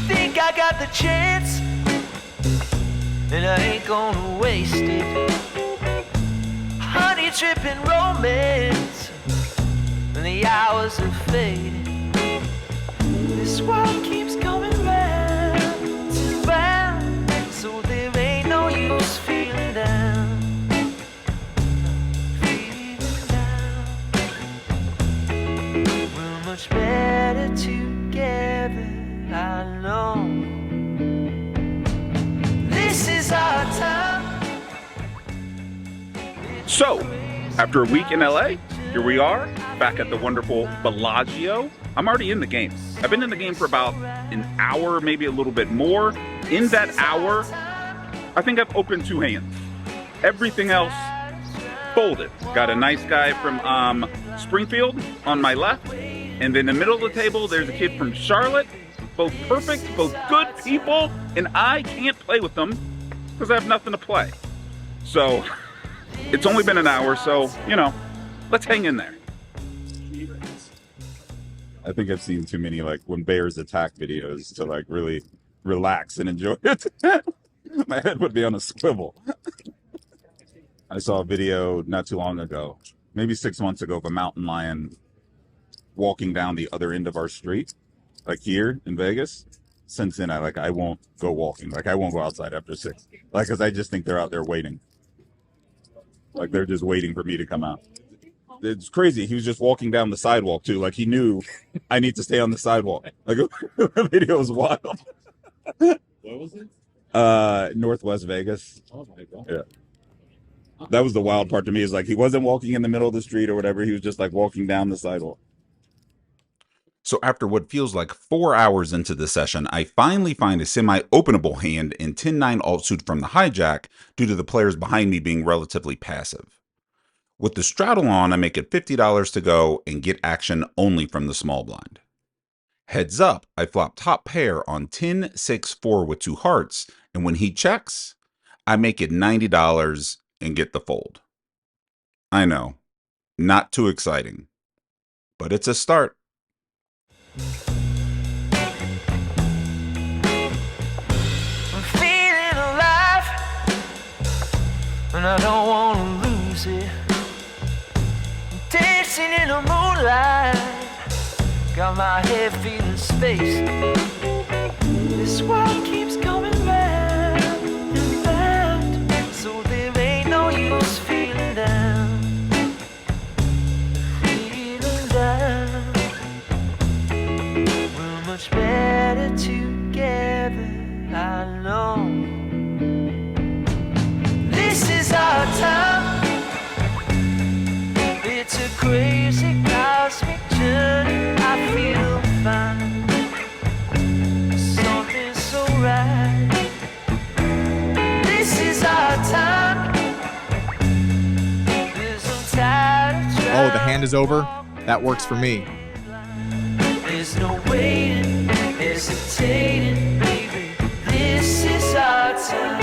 Think I got the chance, and I ain't gonna waste it. Honey dripping romance, and the hours are fading. This world keeps coming round and round, so there ain't no use feeling down. Feeling down. We're much better together, I know. This is our time. So, after a week in LA, here we are, back at the wonderful Bellagio. I'm already in the game. I've been in the game for about an hour, maybe a little bit more. In that hour, I think I've opened 2 hands. Everything else folded. Got a nice guy from Springfield on my left, and in the middle of the table, there's a kid from Charlotte. Both perfect, both good people, and I can't play with them because I have nothing to play. So, it's only been an hour, so, you know, let's hang in there. I think I've seen too many, like, when bears attack videos to, like, really relax and enjoy it. My head would be on a swivel. I saw a video not too long ago, maybe 6 months ago, of a mountain lion walking down the other end of our street, like here in Vegas. Since then, I won't go walking. Like, I won't go outside after 6. Like, because I just think they're out there waiting. Like, they're just waiting for me to come out. It's crazy. He was just walking down the sidewalk, too. Like, he knew I need to stay on the sidewalk. Like, the video was wild. Where was it? Northwest Vegas. Oh, my God. Yeah. That was the wild part to me, is like, he wasn't walking in the middle of the street or whatever. He was just, like, walking down the sidewalk. So after what feels like 4 hours into the session, I finally find a semi-openable hand in 10-9 offsuit from the hijack due to the players behind me being relatively passive. With the straddle on, I make it $50 to go and get action only from the small blind. Heads up, I flop top pair on 10-6-4 with 2 hearts, and when he checks, I make it $90 and get the fold. I know, not too exciting, but it's a start. I'm feeling alive, and I don't want to lose it. Dancing in the moonlight, got my head feeling space. This world keeps coming round and round, so there ain't no use feeling down. Feeling down. We're much better together, I know. This is our time. It's a crazy cosmic journey. I feel fine. Something's so right. This is our time. I'm tired of Oh, the hand is over? That works for me. There's no waiting, hesitating, baby. This is our time.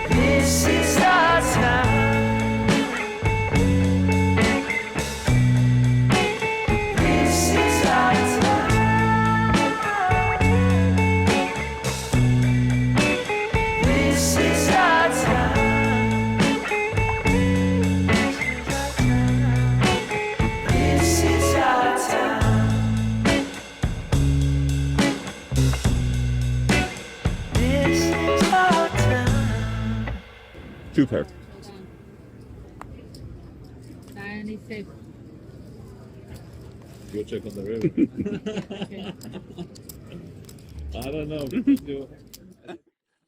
This is our time. This is our time. This is our time. This is our time. This is our time. 2 pair. 96. Go check on the river. I don't know. We can do it.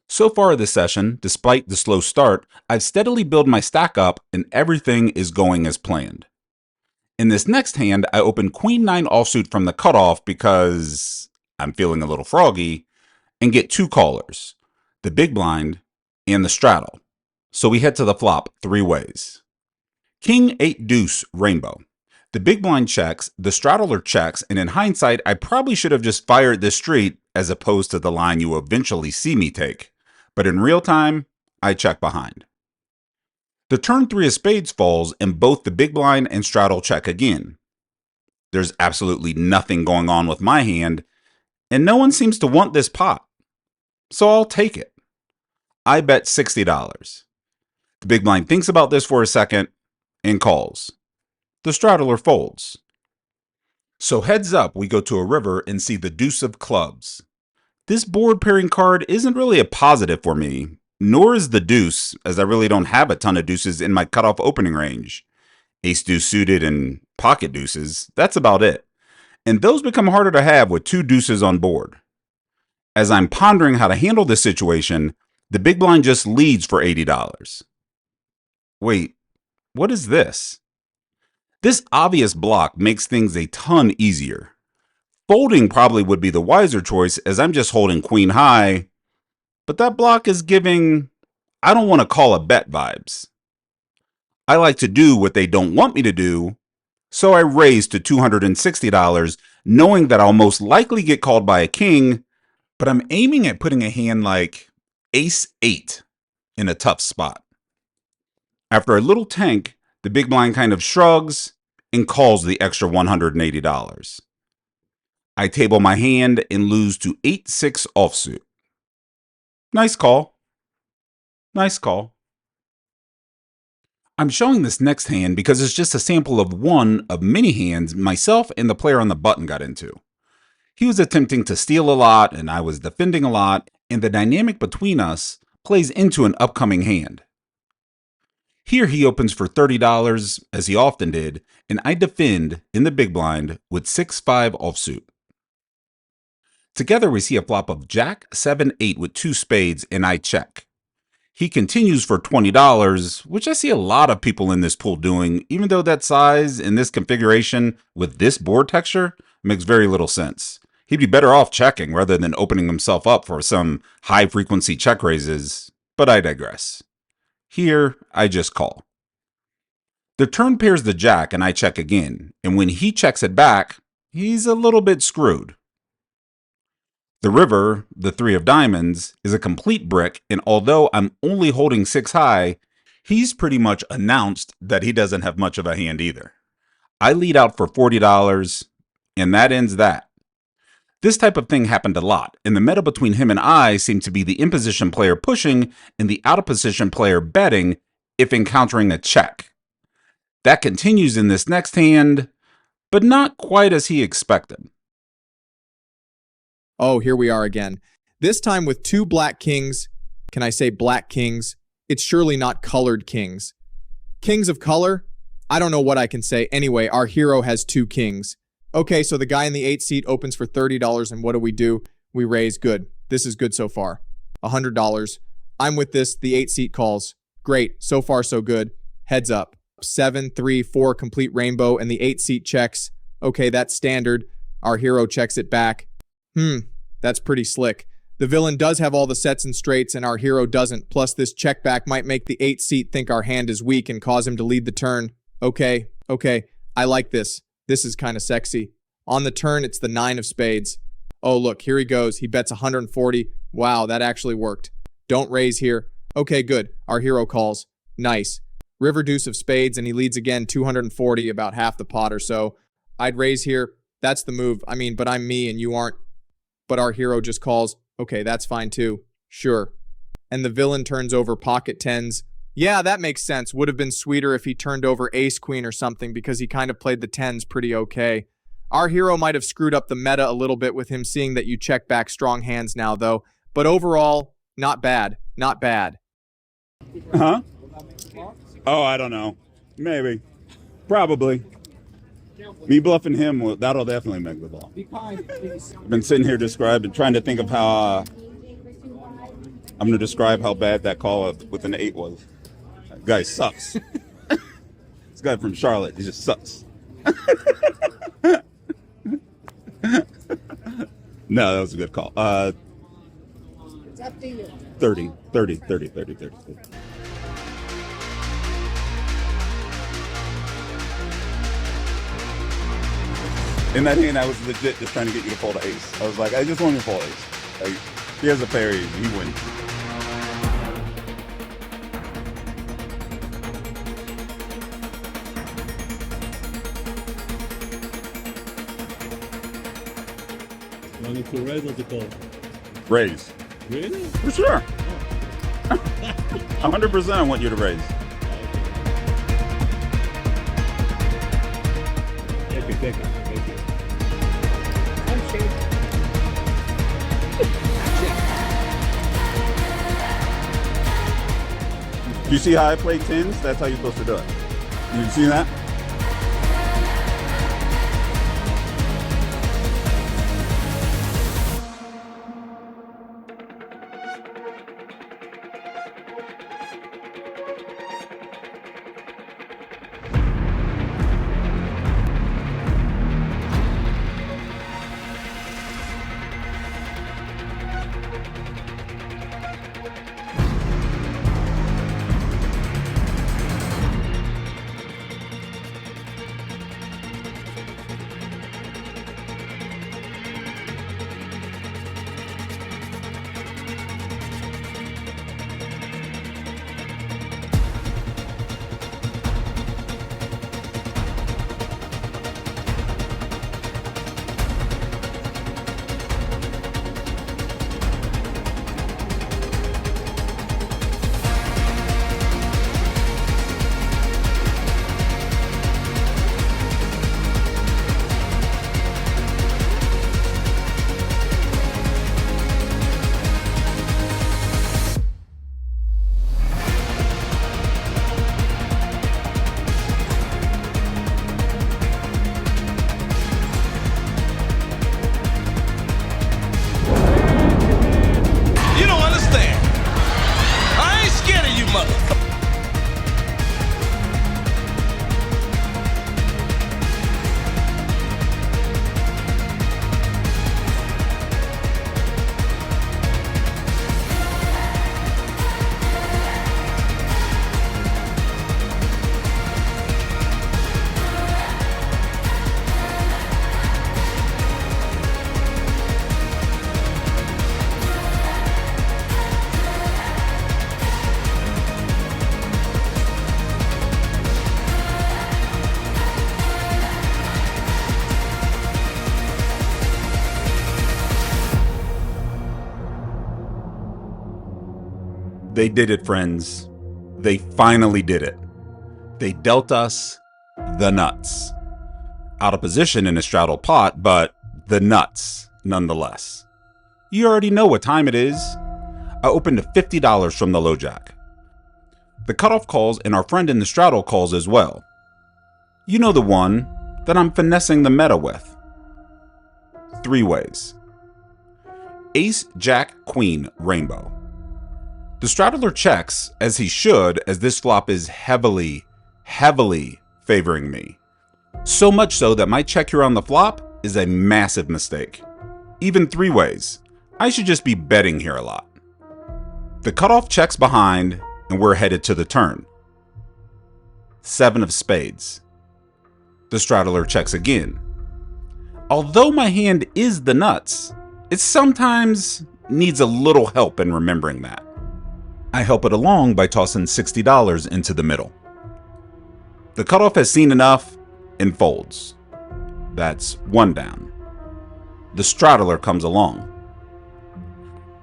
So far this session, despite the slow start, I've steadily built my stack up and everything is going as planned. In this next hand, I open Queen-9 offsuit from the cutoff because I'm feeling a little froggy, and get 2 callers, the big blind and the straddle. So we head to the flop 3 ways. King 8 deuce rainbow. The big blind checks, the straddler checks, and in hindsight, I probably should have just fired this street as opposed to the line you eventually see me take. But in real time, I check behind. The turn 3 of spades falls and both the big blind and straddle check again. There's absolutely nothing going on with my hand, and no one seems to want this pot. So I'll take it. I bet $60. The big blind thinks about this for a second and calls. The straddler folds. So heads up, we go to a river and see the deuce of clubs. This board pairing card isn't really a positive for me, nor is the deuce, as I really don't have a ton of deuces in my cutoff opening range. Ace deuce suited and pocket deuces, that's about it. And those become harder to have with 2 deuces on board. As I'm pondering how to handle this situation, the big blind just leads for $80. Wait, what is this? This obvious block makes things a ton easier. Folding probably would be the wiser choice as I'm just holding queen high, but that block is giving, I don't want to call a bet vibes. I like to do what they don't want me to do, so I raise to $260, knowing that I'll most likely get called by a king, but I'm aiming at putting a hand like ace-8 in a tough spot. After a little tank, the big blind kind of shrugs and calls the extra $180. I table my hand and lose to 8-6 offsuit. Nice call. Nice call. I'm showing this next hand because it's just a sample of one of many hands myself and the player on the button got into. He was attempting to steal a lot and I was defending a lot, and the dynamic between us plays into an upcoming hand. Here he opens for $30, as he often did, and I defend in the big blind with 6-5 offsuit. Together we see a flop of Jack 7-8 with 2 spades, and I check. He continues for $20, which I see a lot of people in this pool doing, even though that size and this configuration with this board texture makes very little sense. He'd be better off checking rather than opening himself up for some high-frequency check raises, but I digress. Here, I just call. The turn pairs the jack and I check again, and when he checks it back, he's a little bit screwed. The river, the 3 of diamonds, is a complete brick, and although I'm only holding 6 high, he's pretty much announced that he doesn't have much of a hand either. I lead out for $40, and that ends that. This type of thing happened a lot, and the meta between him and I seemed to be the in-position player pushing and the out-of-position player betting if encountering a check. That continues in this next hand, but not quite as he expected. Oh, here we are again. This time with 2 black kings. Can I say black kings? It's surely not colored kings. Kings of color? I don't know what I can say. Anyway, our hero has 2 kings. Okay, so the guy in the 8 seat opens for $30, and what do? We raise. Good. This is good so far. $100. I'm with this. The 8 seat calls. Great. So far, so good. Heads up. 7, 3, 4, complete rainbow, and the 8 seat checks. Okay, that's standard. Our hero checks it back. That's pretty slick. The villain does have all the sets and straights, and our hero doesn't. Plus, this check back might make the 8 seat think our hand is weak and cause him to lead the turn. Okay. I like this. This is kind of sexy. On the turn, it's the 9 of spades. Oh, look, here he goes. He bets 140. Wow, that actually worked. Don't raise here. Okay, good. Our hero calls. Nice. River deuce of spades, and he leads again 240, about half the pot or so. I'd raise here. That's the move. I mean, but I'm me and you aren't. But our hero just calls. Okay, that's fine too. Sure. And the villain turns over pocket tens. Yeah, that makes sense. Would have been sweeter if he turned over ace queen or something because he kind of played the tens pretty okay. Our hero might have screwed up the meta a little bit with him seeing that you check back strong hands now though. But overall, not bad. Not bad. Huh? Oh, I don't know. Maybe. Probably. Me bluffing him, that'll definitely make the ball. I've been sitting here trying to think of how I'm going to describe how bad that call with an 8 was. That guy sucks. This guy from Charlotte, he just sucks. No, that was a good call. 30. In that hand, I was legit just trying to get you to fold an ace. I was like, I just want you to fold ace. Like, he has a pair, he wins. to raise or to call? Raise. Really? For sure. 100% I want you to raise. Take it, take it, take it. I'm sure. Do you see how I play tens? That's how you're supposed to do it. You see that? You don't understand. I ain't scared of you, mother. They did it, friends. They finally did it. They dealt us the nuts. Out of position in a straddle pot, but the nuts nonetheless. You already know what time it is. I opened to $50 from the low jack. The cutoff calls and our friend in the straddle calls as well. You know the one that I'm finessing the meta with. 3 ways. Ace, Jack, Queen, Rainbow. The straddler checks, as he should, as this flop is heavily favoring me. So much so that my check here on the flop is a massive mistake. Even 3 ways. I should just be betting here a lot. The cutoff checks behind, and we're headed to the turn. 7 of spades. The straddler checks again. Although my hand is the nuts, it sometimes needs a little help in remembering that. I help it along by tossing $60 into the middle. The cutoff has seen enough and folds. That's 1 down. The straddler comes along.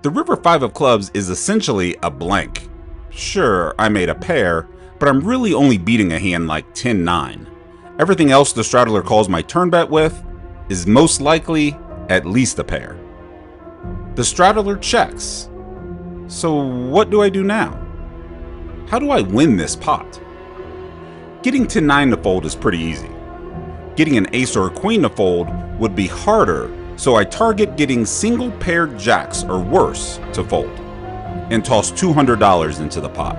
The river 5 of clubs is essentially a blank. Sure, I made a pair, but I'm really only beating a hand like 10-9. Everything else the straddler calls my turn bet with is most likely at least a pair. The straddler checks. So what do I do now? How do I win this pot? Getting 10-9 to fold is pretty easy. Getting an ace or a queen to fold would be harder, so I target getting single paired jacks or worse to fold, and toss $200 into the pot.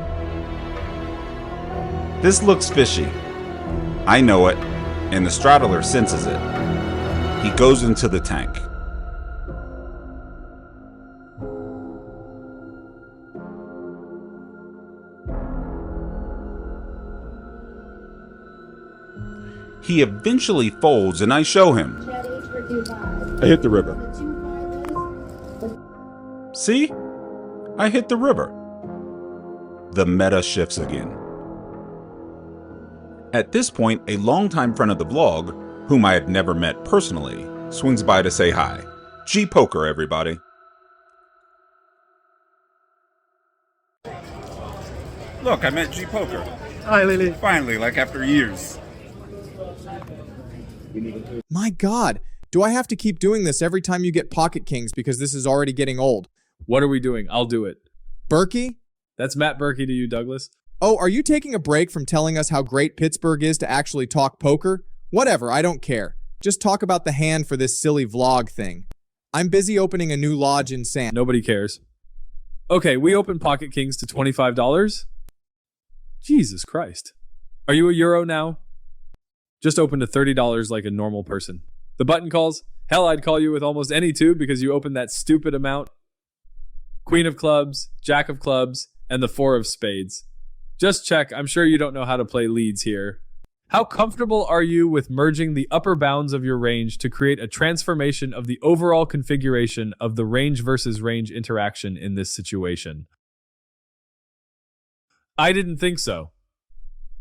This looks fishy. I know it, and the straddler senses it. He goes into the tank. He eventually folds and I show him. I hit the river. See? I hit the river. The meta shifts again. At this point, a longtime friend of the vlog, whom I had never met personally, swings by to say hi. G Poker, everybody. Look, I met G Poker. Hi, Lily. Finally, like after years. My God, do I have to keep doing this every time you get pocket kings because this is already getting old? What are we doing? I'll do it. Berkey? That's Matt Berkey to you, Douglas. Oh, are you taking a break from telling us how great Pittsburgh is to actually talk poker? Whatever, I don't care. Just talk about the hand for this silly vlog thing. I'm busy opening a new lodge in San. Nobody cares. Okay, we open pocket kings to $25. Jesus Christ. Are you a Euro now? Just open to $30 like a normal person. The button calls? Hell, I'd call you with almost any two because you opened that stupid amount. Queen of clubs, Jack of clubs, and the 4 of spades. Just check, I'm sure you don't know how to play leads here. How comfortable are you with merging the upper bounds of your range to create a transformation of the overall configuration of the range versus range interaction in this situation? I didn't think so.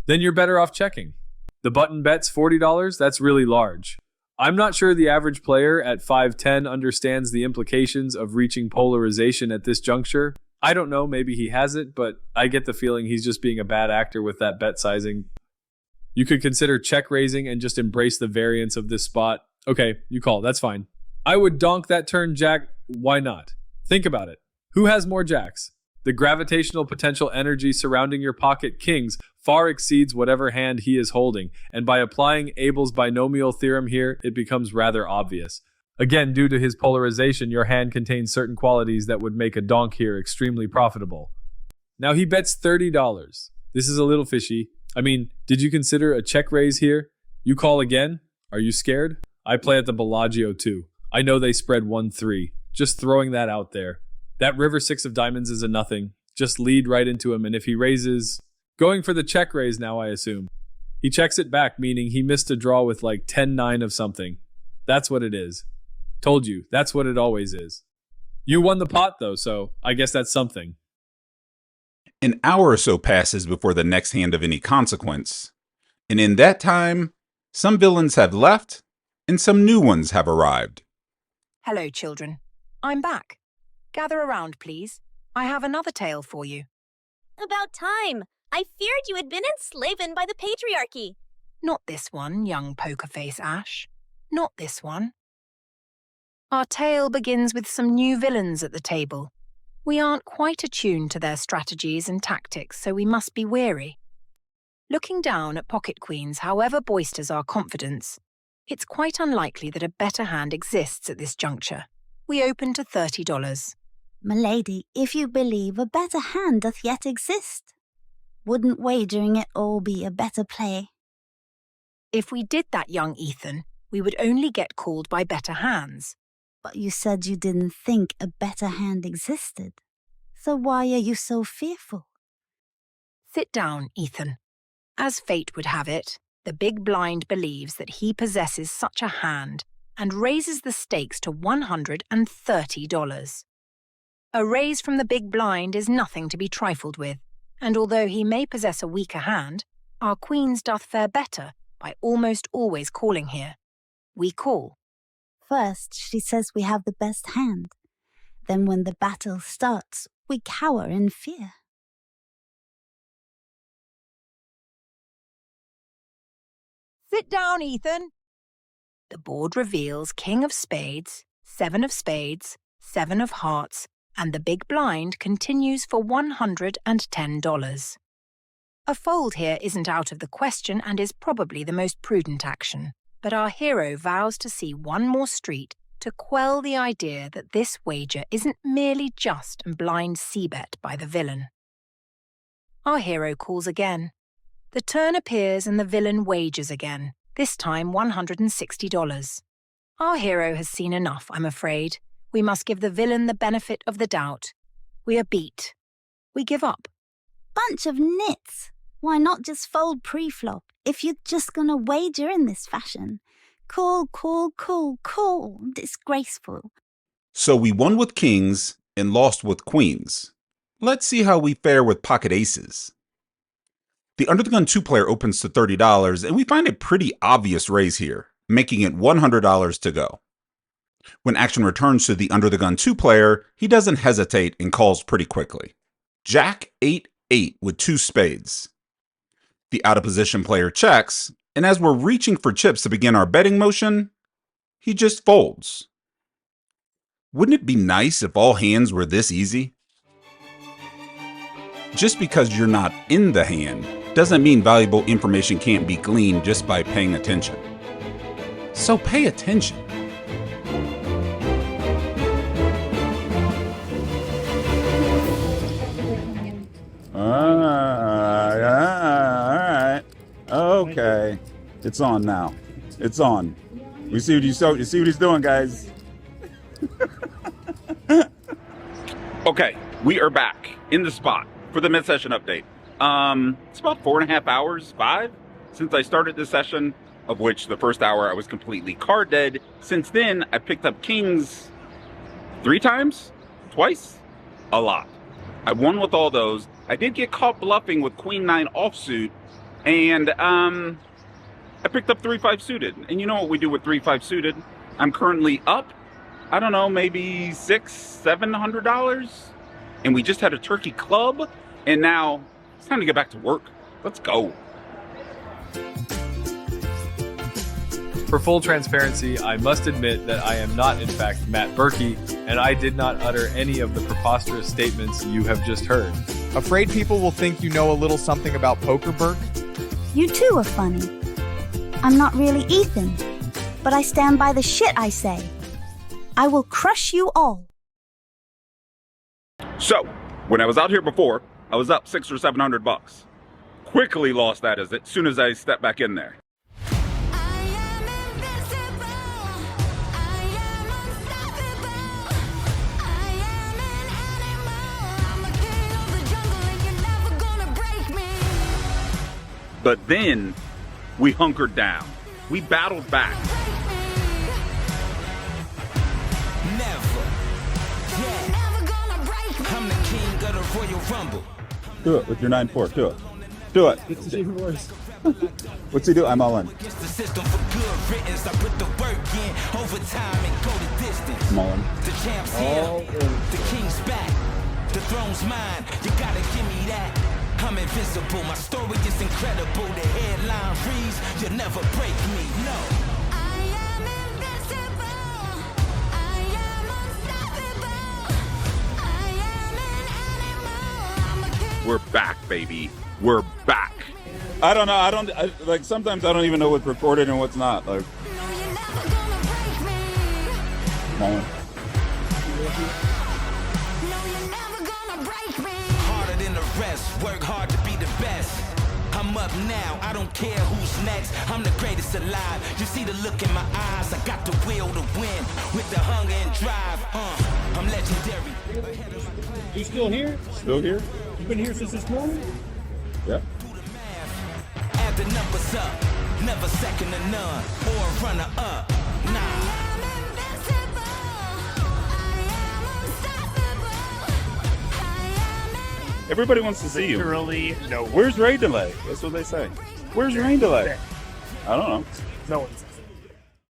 Then you're better off checking. The button bets $40, that's really large. I'm not sure the average player at 5'10 understands the implications of reaching polarization at this juncture. I don't know, maybe he has it, but I get the feeling he's just being a bad actor with that bet sizing. You could consider check raising and just embrace the variance of this spot. Okay, you call, that's fine. I would donk that turn jack, why not? Think about it. Who has more jacks? The gravitational potential energy surrounding your pocket kings far exceeds whatever hand he is holding, and by applying Abel's binomial theorem here, it becomes rather obvious. Again, due to his polarization, your hand contains certain qualities that would make a donk here extremely profitable. Now he bets $30. This is a little fishy. I mean, did you consider a check raise here? You call again? Are you scared? I play at the Bellagio too. I know they spread 1-3. Just throwing that out there. That river 6 of diamonds is a nothing. Just lead right into him, and if he raises... Going for the check raise now, I assume. He checks it back, meaning he missed a draw with like 10-9 of something. That's what it is. Told you, that's what it always is. You won the pot though, so I guess that's something. An hour or so passes before the next hand of any consequence. And in that time, some villains have left, and some new ones have arrived. Hello, children. I'm back. Gather around, please. I have another tale for you. About time. I feared you had been enslaved by the patriarchy. Not this one, young pokerface Ash. Not this one. Our tale begins with some new villains at the table. We aren't quite attuned to their strategies and tactics, so we must be wary. Looking down at pocket queens, however boisterous our confidence, it's quite unlikely that a better hand exists at this juncture. We open to $30. Milady, if you believe a better hand doth yet exist, wouldn't wagering it all be a better play? If we did that, young Ethan, we would only get called by better hands. But you said you didn't think a better hand existed. So why are you so fearful? Sit down, Ethan. As fate would have it, the big blind believes that he possesses such a hand and raises the stakes to $130. A raise from the big blind is nothing to be trifled with, and although he may possess a weaker hand, our queens doth fare better by almost always calling here. We call. First, she says we have the best hand. Then when the battle starts, we cower in fear. Sit down, Ethan. The board reveals King of Spades, 7 of Spades, 7 of Hearts, and the big blind continues for $110. A fold here isn't out of the question and is probably the most prudent action, but our hero vows to see one more street to quell the idea that this wager isn't merely just and blind c-bet by the villain. Our hero calls again. The turn appears and the villain wagers again, this time $160. Our hero has seen enough, I'm afraid. We must give the villain the benefit of the doubt. We are beat. We give up. Bunch of nits! Why not just fold pre-flop if you're just gonna wager in this fashion? Cool. Disgraceful. So we won with kings and lost with queens. Let's see how we fare with pocket aces. The under the gun 2 player opens to $30, and we find a pretty obvious raise here, making it $100 to go. When action returns to the under the gun 2 player, he doesn't hesitate and calls pretty quickly. Jack 8-8 with 2 spades. The out of position player checks, and as we're reaching for chips to begin our betting motion, he just folds. Wouldn't it be nice if all hands were this easy? Just because you're not in the hand doesn't mean valuable information can't be gleaned just by paying attention. So pay attention. All right. Okay. It's on now. It's on. We see what you see what he's doing, guys. Okay, we are back in the spot for the mid-session update. It's about 4.5 hours, 5, since I started this session, of which the first hour I was completely card dead. Since then, I picked up kings 3 times? Twice? A lot. I won with all those. I did get caught bluffing with queen 9 offsuit, and I picked up 3-5 suited. And you know what we do with 3-5 suited? I'm currently up, I don't know, maybe $600-700, and we just had a turkey club, and now it's time to get back to work. Let's go. For full transparency, I must admit that I am not in fact Matt Berkey, and I did not utter any of the preposterous statements you have just heard. Afraid people will think you know a little something about poker, Berk? You too are funny. I'm not really Ethan, but I stand by the shit I say. I will crush you all. So, when I was out here before, I was up $600 or $700. Quickly lost that as soon as I stepped back in there. But then we hunkered down. We battled back. I'm the king of the Royal Rumble. Do it with your 9-4. Do it. Do it. What's he do? I'm all in. Against the system for good riddance. I put the work in overtime and go the distance. I'm all in. The champ's here. The king's back. The throne's mine. You gotta give me that. I'm invincible. My story is incredible. The headline reads, you'll never break me. No. We're back, baby. We're back. I don't know. Like sometimes I don't even know what's recorded and what's not. Like. Harder than the rest. Work hard to be the best. I'm up now. I don't care who's next. I'm the greatest alive. You see the look in my eyes. I got the will to win with the hunger and drive. I'm legendary. You still here? Still here? You've been here since this morning? Yeah. Add the numbers up. Never second to none or a runner up. Nah. Everybody wants to see you. Literally no. Where's rain delay? That's what they say. Where's rain delay? I don't know. No one's.